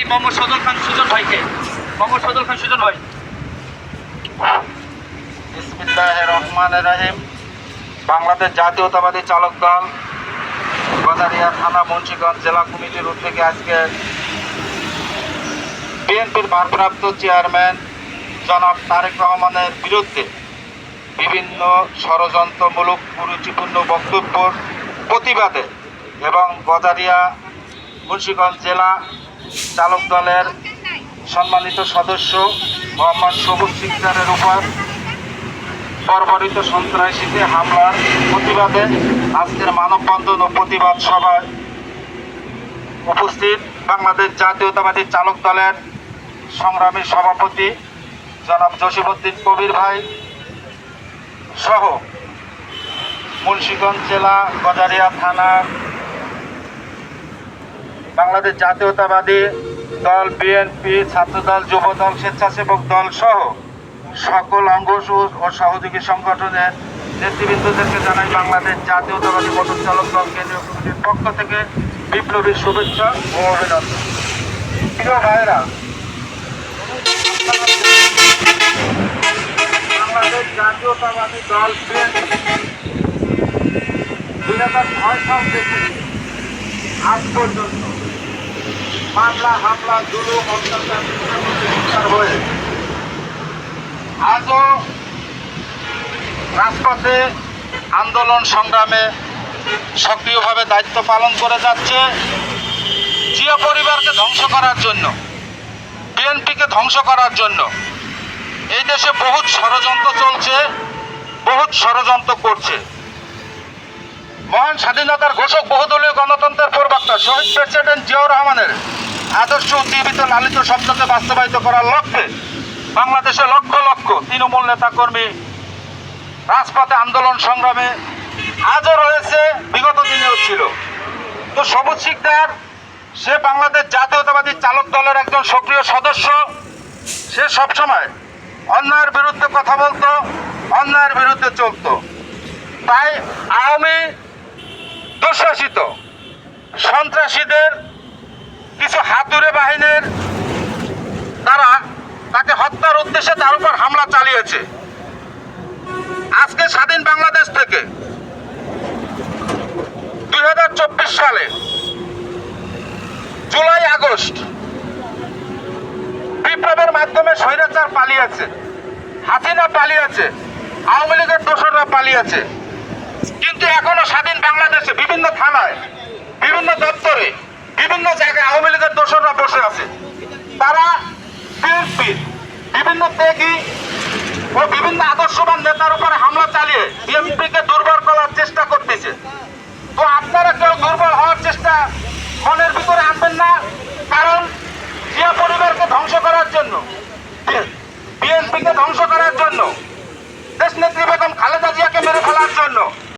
সভাপতি মোহাম্মদ সজল খান সুজন ভাইকে। মোহাম্মদ সজল খান সুজন ভাই। বিসমিল্লাহির রহমানির রহিম। বাংলাদেশ জাতীয়তাবাদী চালক দল গজারিয়া থানা মুন্সিগঞ্জ জেলা কমিটির উদ্যোগে আজকে বিএনপির ভারপ্রাপ্ত চেয়ারম্যান জনাব তারেক রহমানের বিরুদ্ধে বিভিন্ন ষড়যন্ত্রমূলক কুরুচিপূর্ণ বক্তব্যের প্রতিবাদে এবং গজারিয়া মুন্সিগঞ্জ জেলা চালক দলের সম্মানিত সদস্য মোহাম্মদ সবুজ সিকদারের উপর বর্বরিত সন্ত্রাসীদের হামলার প্রতিবাদে আজকের মানববন্ধন ও প্রতিবাদ সভায় উপস্থিত বাংলাদেশ জাতীয়তাবাদী চালক দলের সংগ্রামী সভাপতি জনাব জসিমউদ্দিন কবির ভাই সহ মুন্সিগঞ্জ জেলা গজারিয়া থানার বাংলাদেশ জাতীয়তাবাদী দল, বিএনপি, ছাত্রদল, যুবদল, স্বেচ্ছাসেবক দল সহ সকল অঙ্গ ও সহযোগী সংগঠনের নেতৃবৃন্দদেরকে জানাই বাংলাদেশ জাতীয়তাবাদী মোটর চালক দল কেন্দ্রীয় কমিটির পক্ষ থেকে বিপ্লবী শুভেচ্ছা ও অভিনন্দন। প্রিয় ভাইরা, বাংলাদেশ জাতীয়তাবাদী দল বিএনপি 2006 সাল থেকে আজ পর্যন্ত মামলা, হামলা, জুলুম, অত্যাচার শিকার হয়ে আজও রাজপথে আন্দোলন সংগ্রামে সক্রিয়ভাবে দায়িত্ব পালন করে যাচ্ছে। জিয়া পরিবারকে ধ্বংস করার জন্য, বিএনপিকে ধ্বংস করার জন্য এই দেশে বহুত ষড়যন্ত্র চলছে, বহুত ষড়যন্ত্র করছে। মহান স্বাধীনতার ঘোষক, বহুদলীয় গণতন্ত্রের প্রবক্তা শহীদ প্রেসিডেন্ট জিয়াউর রহমানের আদর্শ উজ্জীবিত লালিত শব্দকে বাস্তবায়িত করার লক্ষ্যে বাংলাদেশে লক্ষ লক্ষ তৃণমূল নেতাকর্মী রাজপথে আন্দোলন সংগ্রামে আজও রয়েছে, বিগত দিনেও ছিল। তো সবুজ সিকদার, সে বাংলাদেশ জাতীয়তাবাদী চালক দলের একজন সক্রিয় সদস্য। সে সবসময় অন্যায়ের বিরুদ্ধে কথা বলতো, অন্যায়ের বিরুদ্ধে চলত। তাই আওয়ামী দুঃশাসিত সন্ত্রাসীদের কিছু হাতুড়ে বাহিনীর তারা তাকে হত্যার উদ্দেশ্যে তার উপর হামলা চালিয়েছে। আজকে স্বাধীন বাংলাদেশ থেকে 2024 সালে জুলাই আগস্ট বিপ্লবের মাধ্যমে স্বৈরাচার পালিয়েছে, হাসিনা পালিয়েছে, আওয়ামী লীগের দোসররা পালিয়েছে। কিন্তু এখনো স্বাধীন বাংলাদেশে বিভিন্ন থানায়, বিভিন্ন দপ্তরে, বিভিন্ন জায়গায় আওয়ামী লীগের দোসররা বসে আছে। তারা বিএনপির বিভিন্ন ত্যাগী ও বিভিন্ন আদর্শবান নেতার উপরে হামলা চালিয়ে বিএনপিকে দুর্বল করার চেষ্টা করতেছে। তো আপনারা কেউ দুর্বল